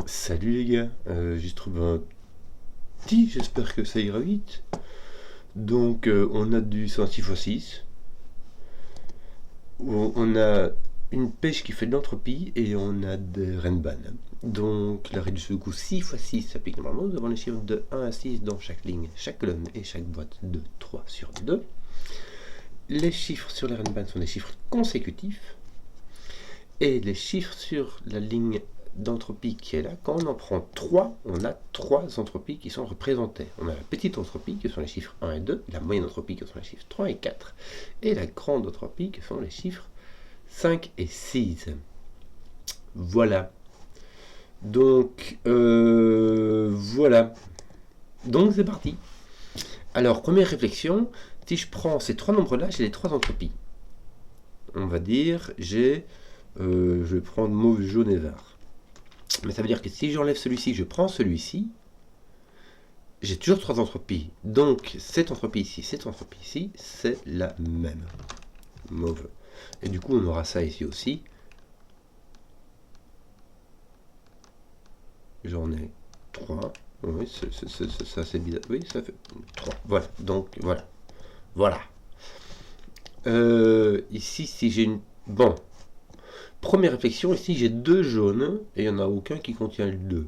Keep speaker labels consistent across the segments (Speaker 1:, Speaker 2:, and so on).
Speaker 1: Salut les gars, j'ai trouvé un petit, j'espère que ça ira vite. Donc on a du 106x6, on a une pêche qui fait de l'entropie et on a des Renban. Donc la réduction de coût 6x6 s'applique normalement. Nous avons les chiffres de 1 à 6 dans chaque ligne, chaque colonne et chaque boîte de 3 sur 2. Les chiffres sur les Renban sont des chiffres consécutifs. Et les chiffres sur la ligne d'entropie qui est là, quand on en prend 3, on a 3 entropies qui sont représentées. On a la petite entropie, qui sont les chiffres 1 et 2, la moyenne entropie, qui sont les chiffres 3 et 4, et la grande entropie, qui sont les chiffres 5 et 6. Voilà. Donc, voilà. Donc, c'est parti. Alors, première réflexion, si je prends ces 3 nombres-là, j'ai les 3 entropies. On va dire, je vais prendre mauve, jaune et vert. Mais ça veut dire que si j'enlève celui-ci, je prends celui-ci, j'ai toujours 3 entropies. Donc cette entropie ici, c'est la même. Mauve. Et du coup, on aura ça ici aussi. J'en ai 3. Oui, ça c'est bizarre. Oui, ça fait 3. Voilà. Donc voilà. Voilà. Ici, si j'ai une... Bon. Première réflexion, ici j'ai 2 jaunes et il n'y en a aucun qui contient le 2.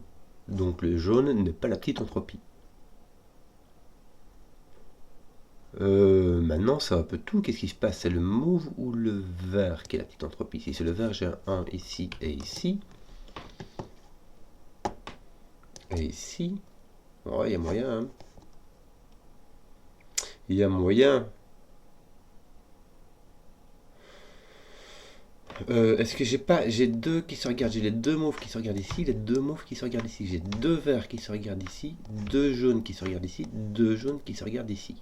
Speaker 1: Donc le jaune n'est pas la petite entropie. Maintenant, c'est un peu tout. Qu'est-ce qui se passe? C'est le mauve ou le vert qui est la petite entropie? Si c'est le vert, j'ai un 1 ici et ici. Et ici. Ouais, il y a moyen. Hein. Il y a moyen. Est-ce que j'ai pas... J'ai 2 qui se regardent. J'ai les 2 mauves qui se regardent ici, les 2 mauves qui se regardent ici. J'ai 2 verts qui se regardent ici, 2 jaunes qui se regardent ici, 2 jaunes qui se regardent ici.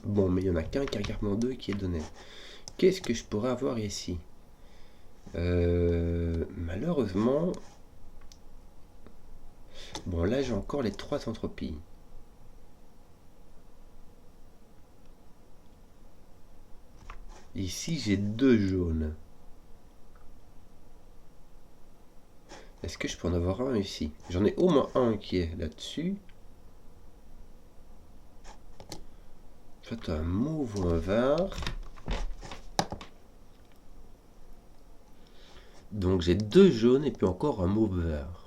Speaker 1: Bon, mais il n'y en a qu'un qui regarde mon 2 qui est donné. Qu'est-ce que je pourrais avoir ici? Malheureusement... Bon, là, j'ai encore les 3 entropies. Ici, j'ai 2 jaunes. Est-ce que je peux en avoir un ici? J'en ai au moins un qui est là-dessus. Soit un mauve ou un vert. Donc j'ai 2 jaunes et puis encore un mauve vert.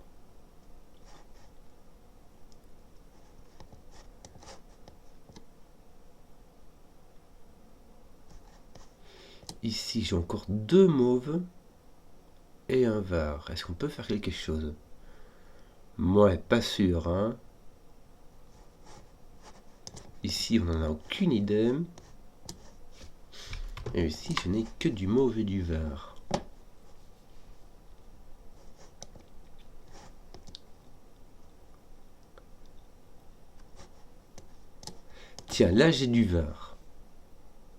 Speaker 1: Ici j'ai encore 2 mauves et un vert. Est-ce qu'on peut faire quelque chose? Moi, pas sûr, hein. Ici on n'en a aucune idée. Et ici je n'ai que du mauve et du vert. Tiens, là j'ai du vert.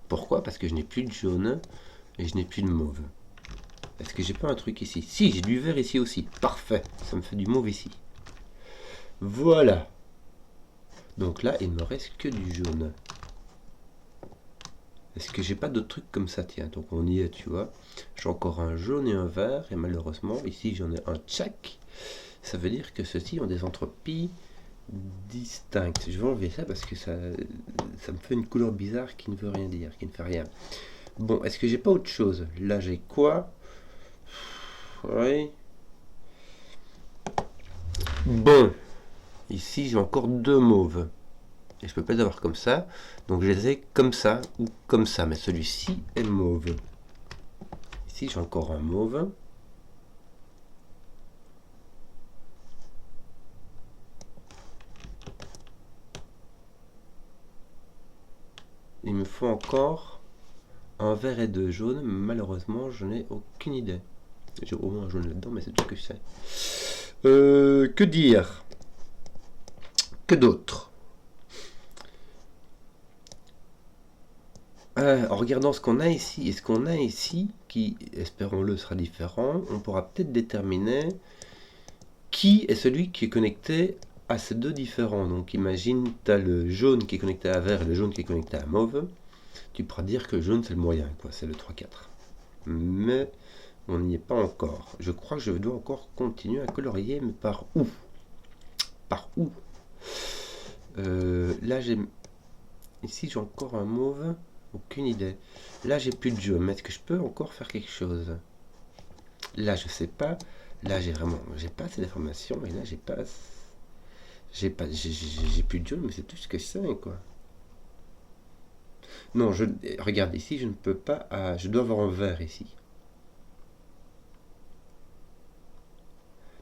Speaker 1: Pourquoi? Parce que je n'ai plus de jaune et je n'ai plus de mauve. Est-ce que j'ai pas un truc ici? Si, j'ai du vert ici aussi. Parfait, ça me fait du mauve ici. Voilà. Donc là, il me reste que du jaune. Est-ce que j'ai pas d'autres trucs comme ça? Tiens, donc on y est, tu vois. J'ai encore un jaune et un vert, et malheureusement, ici j'en ai un tchac. Ça veut dire que ceux-ci ont des entropies distinctes. Je vais enlever ça parce que ça me fait une couleur bizarre qui ne veut rien dire, qui ne fait rien. Bon, est-ce que j'ai pas autre chose? Là, j'ai quoi? Oui. Bon. Ici, j'ai encore 2 mauves. Et je peux pas les avoir comme ça. Donc je les ai comme ça ou comme ça. Mais celui-ci est mauve. Ici, j'ai encore un mauve. Il me faut encore un vert et 2 jaunes. Malheureusement, je n'ai aucune idée. J'ai au moins un jaune là-dedans, mais c'est tout ce que je sais. Que dire? Que d'autre? En regardant ce qu'on a ici et ce qu'on a ici, qui, espérons-le, sera différent, on pourra peut-être déterminer qui est celui qui est connecté à ces deux différents. Donc imagine, tu as le jaune qui est connecté à vert et le jaune qui est connecté à mauve. Tu pourras dire que le jaune c'est le moyen, quoi, c'est le 3-4. Mais On n'y est pas encore. Je crois que je dois encore continuer à colorier, mais par où? Par où? Là, j'ai... Ici, j'ai encore un mauve. Aucune idée. Là, j'ai plus de jaune. Mais est-ce que je peux encore faire quelque chose? Là, je sais pas. Là, j'ai pas assez d'informations. Et là, j'ai plus de jaune, mais c'est tout ce que c'est, quoi. Non, regarde, ici, je ne peux pas... je dois avoir un vert ici.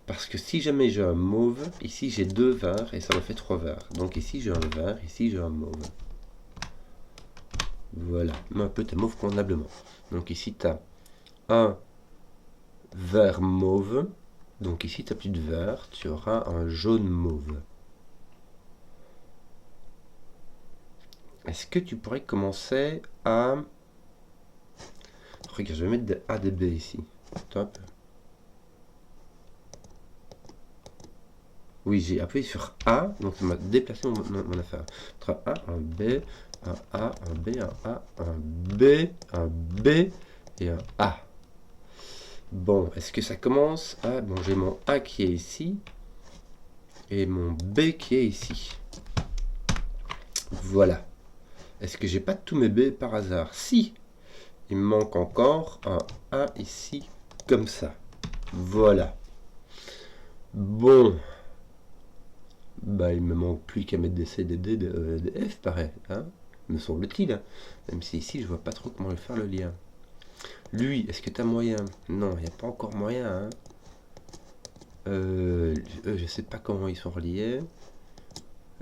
Speaker 1: Parce que si jamais j'ai un mauve, ici j'ai 2 verts et ça me fait 3 verts. Donc ici j'ai un vert, ici j'ai un mauve. Voilà, mais un peu t'es mauve convenablement. Donc ici tu as un vert mauve. Donc ici tu n'as plus de vert, tu auras un jaune mauve. Est-ce que tu pourrais commencer à... Regarde, je vais mettre des A, des B ici. Top. Oui, j'ai appuyé sur A, donc ça m'a déplacé mon affaire. Entre un A, un B, un A, un B, un A, un B, un B et un A. Bon, est-ce que ça commence à... Bon, j'ai mon A qui est ici et mon B qui est ici. Voilà. Est-ce que j'ai pas tous mes B par hasard? Si. Il me manque encore un A ici, comme ça. Voilà. Bon. Bah, il me manque plus qu'à mettre des C, des D, des F, pareil, hein, me semble-t-il. Même si ici, je vois pas trop comment faire le lien. Lui, est-ce que tu as moyen? Non, il n'y a pas encore moyen. Hein. Je sais pas comment ils sont reliés.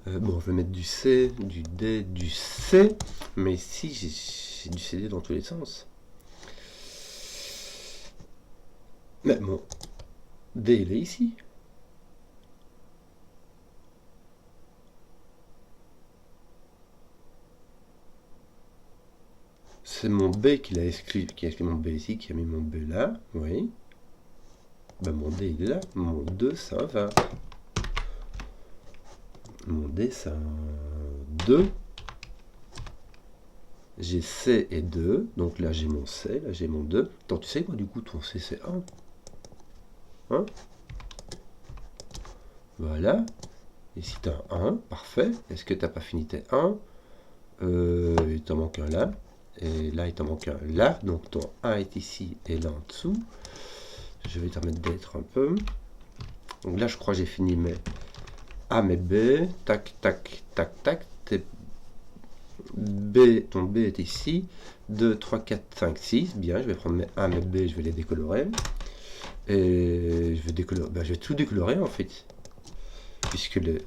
Speaker 1: Bon, je vais mettre du C, du D, du C. Mais ici, j'ai du CD dans tous les sens. Mais bon, D, il est ici. C'est mon B qui a écrit mon B ici, qui a mis mon B là, oui. Ben mon D il est là, mon 2 c'est un 20. Mon D c'est un 2. J'ai C et 2, donc là j'ai mon C, là j'ai mon 2. Attends, tu sais quoi du coup ton C c'est 1. Hein? Voilà. Ici tu as un 1, parfait. Est-ce que tu n'as pas fini tes 1? Il t'en manque un là. Et là il t'en manque un là. Donc ton 1 est ici et là en dessous. Je vais te remettre d'être un peu. Donc là je crois que j'ai fini mes A, mes B. Tac, tac, tac, tac. B, ton B est ici. 2, 3, 4, 5, 6. Bien, je vais prendre mes A, mes B, je vais les décolorer. Et je vais décolorer. Ben, je vais tout décolorer en fait. Puisque le...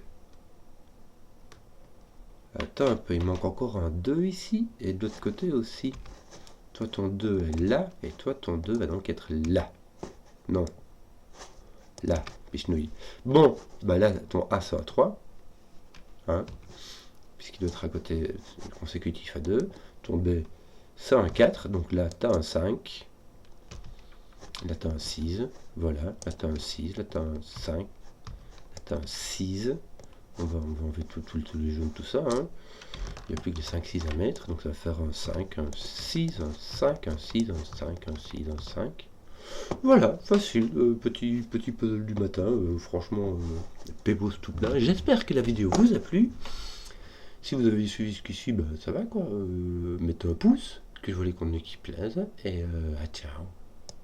Speaker 1: Attends un peu, il manque encore un 2 ici. Et de l'autre côté aussi. Toi ton 2 est là. Et toi ton 2 va donc être là. Non. Là, pichenouille. Bon, bah là, ton A c'est un 3. Hein, puisqu'il doit être à côté consécutif à 2. Ton B c'est un 4. Donc là, tu as un 5. Là, tu as un 6. Voilà. Là, tu as un 6. Là, tu as un 5. Là, tu as un 6. On va enlever tous les jaunes, tout ça. Hein. Il n'y a plus que les 5, 6 à mettre. Donc ça va faire un 5, un 6, un 5, un 6, un 5, un 6, un 5. Voilà, facile, petit puzzle du matin, franchement, pépose tout plein. J'espère que la vidéo vous a plu. Si vous avez suivi jusqu'ici, bah, ça va quoi. Mettez un pouce, que je vois les contenus qui plaisent, et ciao.